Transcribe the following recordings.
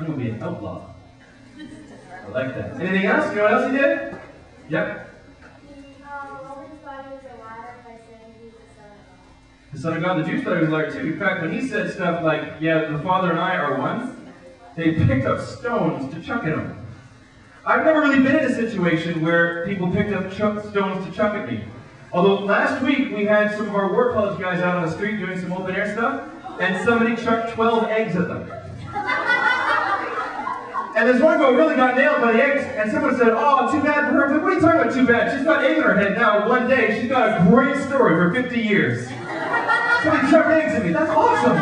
I'm going to be an outlaw. I like that. Anything else? You know what else he did? Yep. The Son of God, the Jews thought he was a liar too. In fact, when he said stuff like, yeah, the Father and I are one, they picked up stones to chuck at him. I've never really been in a situation where people picked up stones to chuck at me. Although last week we had some of our war college guys out on the street doing some open air stuff, and somebody chucked 12 eggs at them. And this one girl really got nailed by the eggs, and someone said, oh, too bad for her. I was like, what are you talking about, too bad? She's got eggs in her head now. One day, she's got a great story for 50 years. Somebody chucked eggs at me. That's awesome.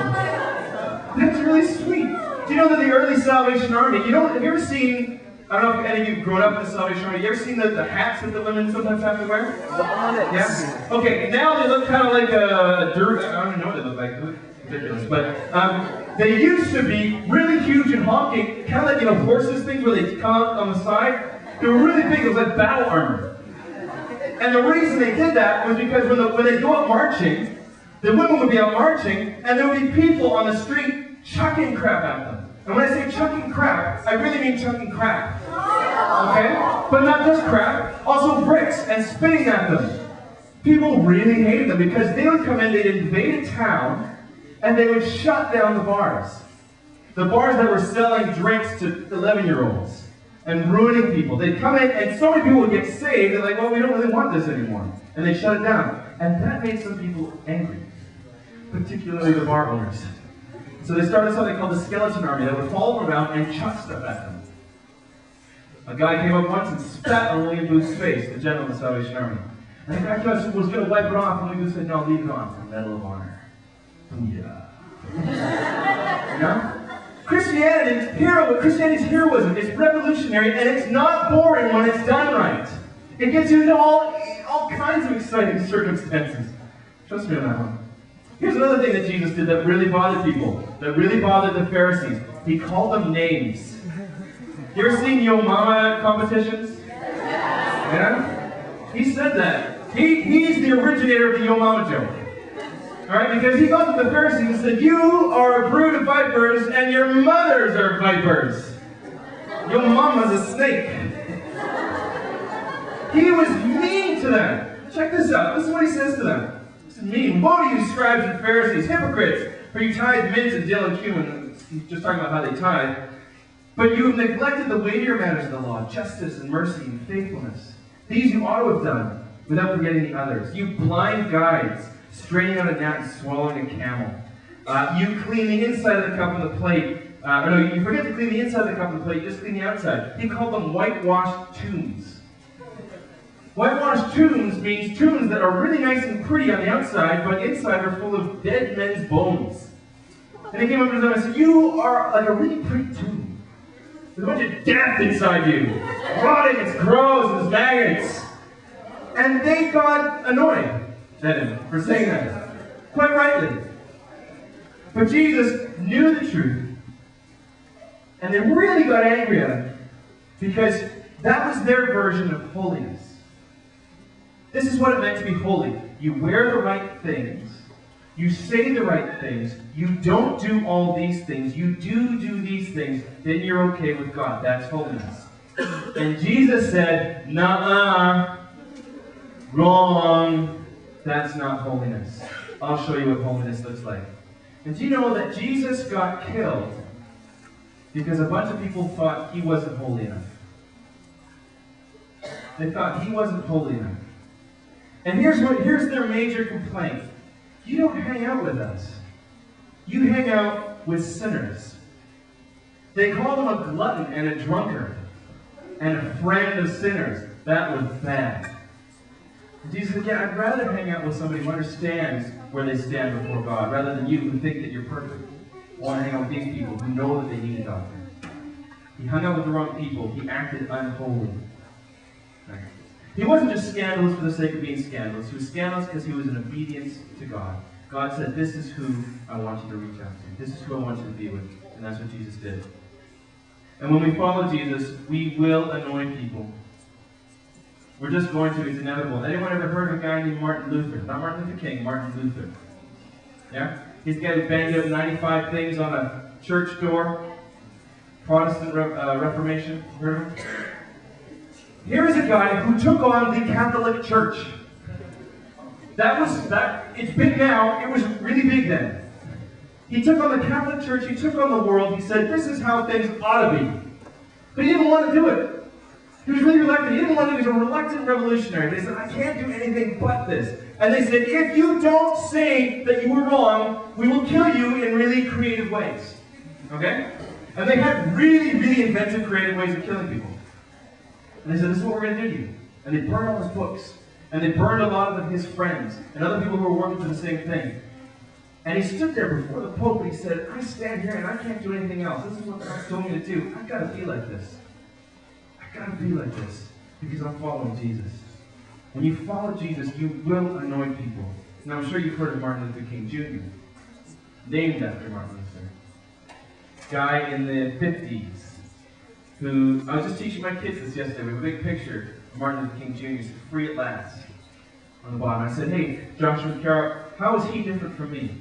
That's really sweet. Do you know that the early Salvation Army, have you ever seen, I don't know if any of you have grown up in the Salvation Army, you ever seen the hats that the women sometimes have to wear? The bonnets. Yeah? Okay, now they look kind of like a dirt, I don't even know what they look like. Ridiculous. But they used to be really huge and honking, kind of like, horses things where they come out on the side. They were really big, it was like battle armor. And the reason they did that was because when they go out marching, the women would be out marching, and there would be people on the street chucking crap at them. And when I say chucking crap, I really mean chucking crap. Okay? But not just crap, also bricks and spitting at them. People really hated them because they would come in, they'd invade a town, and they would shut down the bars. The bars that were selling drinks to 11-year-olds and ruining people. They'd come in, and so many people would get saved, they're like, well, we don't really want this anymore. And they shut it down. And that made some people angry, particularly the bar owners. So they started something called the Skeleton Army that would follow them around and chuck stuff at them. A guy came up once and spat on William Booth's face, the general of the Salvation Army. And the guy was going to wipe it off, and William Booth said, no, leave it on for the Medal of Honor. Yeah. You know? Christianity's heroism is revolutionary, and it's not boring when it's done right. It gets you into all kinds of exciting circumstances. Trust me on that one. Here's another thing that Jesus did that really bothered people, that really bothered the Pharisees. He called them names. You ever seen Yo Mama competitions? Yeah? He said that. He's the originator of the Yo Mama joke. Alright, because he got to the Pharisees and said, you are a brood of vipers, and your mothers are vipers. Your mama's a snake. He was mean to them. Check this out. This is what he says to them. This is mean. Woe to you, scribes and Pharisees, hypocrites, for you tithe mint and dill and cumin. He's just talking about how they tithe. But you have neglected the weightier matters of the law, justice and mercy and faithfulness. These you ought to have done, without forgetting the others. You blind guides, straining out a gnat and swallowing a camel. You clean the inside of the cup and the plate. You forget to clean the inside of the cup and the plate, you just clean the outside. He called them whitewashed tombs. Whitewashed tombs means tombs that are really nice and pretty on the outside, but inside are full of dead men's bones. And he came up to them and said, you are like a really pretty tomb. There's a bunch of death inside you. Rotting, it's gross, and there's maggots. And they got annoyed at him for saying that. Quite rightly. But Jesus knew the truth. And they really got angry at him because that was their version of holiness. This is what it meant to be holy. You wear the right things. You say the right things. You don't do all these things. You do these things. Then you're okay with God. That's holiness. And Jesus said, nuh-uh. Wrong. That's not holiness. I'll show you what holiness looks like. And do you know that Jesus got killed because a bunch of people thought he wasn't holy enough? They thought he wasn't holy enough. And here's their major complaint. You don't hang out with us. You hang out with sinners. They called him a glutton and a drunkard and a friend of sinners. That was bad. And Jesus said, yeah, I'd rather hang out with somebody who understands where they stand before God rather than you who think that you're perfect. I want to hang out with these people who know that they need a doctor. He hung out with the wrong people. He acted unholy. He wasn't just scandalous for the sake of being scandalous. He was scandalous because he was in obedience to God. God said, this is who I want you to reach out to. This is who I want you to be with. And that's what Jesus did. And when we follow Jesus, we will annoy people. We're just going to. It's inevitable. Anyone ever heard of a guy named Martin Luther? Not Martin Luther King, Martin Luther. Yeah? He's the guy who banged up 95 things on a church door. Protestant Reformation. Heard of him? Here is a guy who took on the Catholic Church. It's big now, it was really big then. He took on the Catholic Church, he took on the world, he said, this is how things ought to be. But he didn't want to do it. He was really reluctant. He didn't want to, he was a reluctant revolutionary. They said, I can't do anything but this. And they said, if you don't say that you were wrong, we will kill you in really creative ways. Okay? And they had really, really inventive, creative ways of killing people. And they said, this is what we're going to do to you. And they burned all his books. And they burned a lot of his friends and other people who were working for the same thing. And he stood there before the Pope and he said, I stand here and I can't do anything else. This is what God told me to do. I've got to be like this. I've got to be like this because I'm following Jesus. When you follow Jesus, you will annoy people. And I'm sure you've heard of Martin Luther King Jr., named after Martin Luther. Guy in the 50s who, I was just teaching my kids this yesterday. We have a big picture of Martin Luther King Jr. He's free at last on the bottom. I said, hey, Joshua and Carol, how is he different from me?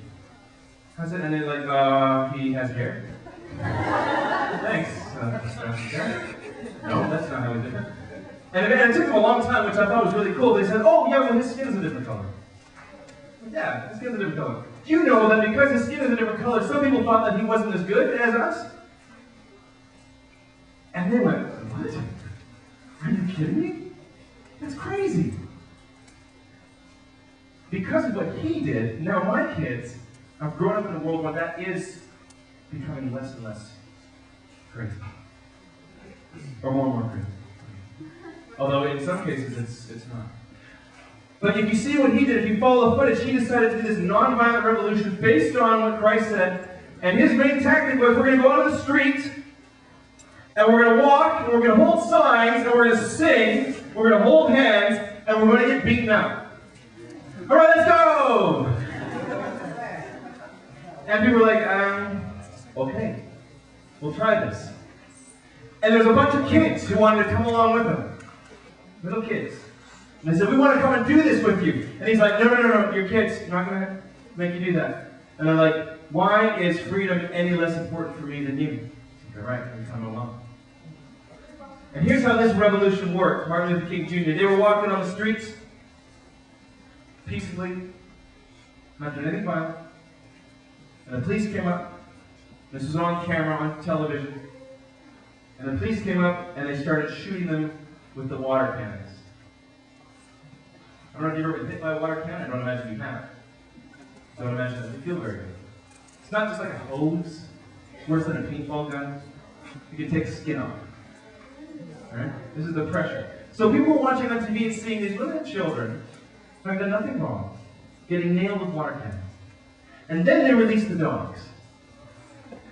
How's it? And they're like, he has hair. Thanks, No, that's not how he's different. And it took them a long time, which I thought was really cool. They said, oh, yeah, well, his skin is a different color. Yeah, his skin's a different color. Do you know that because his skin is a different color, some people thought that he wasn't as good as us? And they went, what? Are you kidding me? That's crazy. Because of what he did, now my kids have grown up in a world where that is becoming less and less crazy. Or more and more crazy. Although in some cases it's not. But if you see what he did, if you follow the footage, he decided to do this nonviolent revolution based on what Christ said. And his main tactic was, we're going to go out on the street, and we're going to walk, and we're going to hold signs, and we're going to sing, we're going to hold hands, and we're going to get beaten up. All right, let's go! And people were like, okay, we'll try this. And there's a bunch of kids who wanted to come along with him. Little kids. And they said, we want to come and do this with you. And he's like, no, you're kids. I'm not going to make you do that. And they're like, why is freedom any less important for me than you? All right, you come along. And here's how this revolution worked. Martin Luther King Jr., they were walking on the streets, peacefully, not doing anything violent. And the police came up. This was on camera, on television. And the police came up and they started shooting them with the water cannons. I don't know if you've ever been hit by a water cannon. I don't imagine you have. Don't imagine it doesn't feel very good. It's not just like a hose. It's worse than a paintball gun. You can take skin off. Alright? This is the pressure. So people were watching on TV and seeing these little children who have done nothing wrong, getting nailed with water cannons. And then they released the dogs.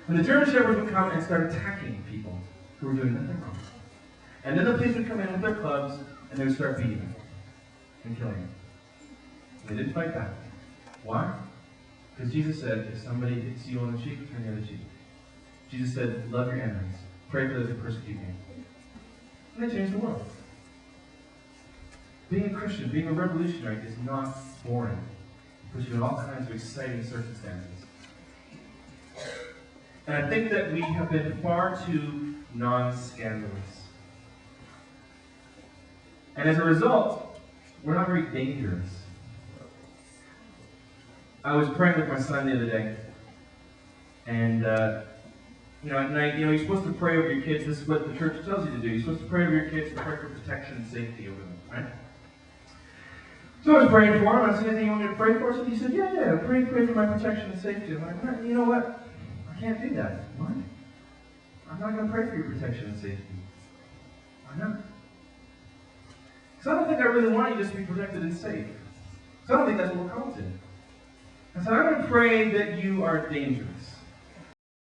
And the German Shepherds would come and start attacking people who were doing nothing wrong. And then the police would come in with their clubs and they would start beating them and killing them. They didn't fight back. Why? Because Jesus said, if somebody hits you on the cheek, turn the other cheek. Jesus said, love your enemies. Pray for those who persecute you. And they changed the world. Being a Christian, being a revolutionary is not boring. It puts you in all kinds of exciting circumstances. And I think that we have been far too non-scandalous. And as a result, we're not very dangerous. I was praying with my son the other day. And, at night, you're supposed to pray over your kids. This is what the church tells you to do. You're supposed to pray over your kids and pray for protection and safety over them, right? So I was praying for him. I said, anything you want me to pray for? So he said, yeah, pray for my protection and safety. I'm like, you know what? I can't do that. Why? I'm not going to pray for your protection and safety. Why not? Because I don't think I really want you just to be protected and safe. Because I don't think that's what we're called to. I said, I'm going to pray that you are dangerous.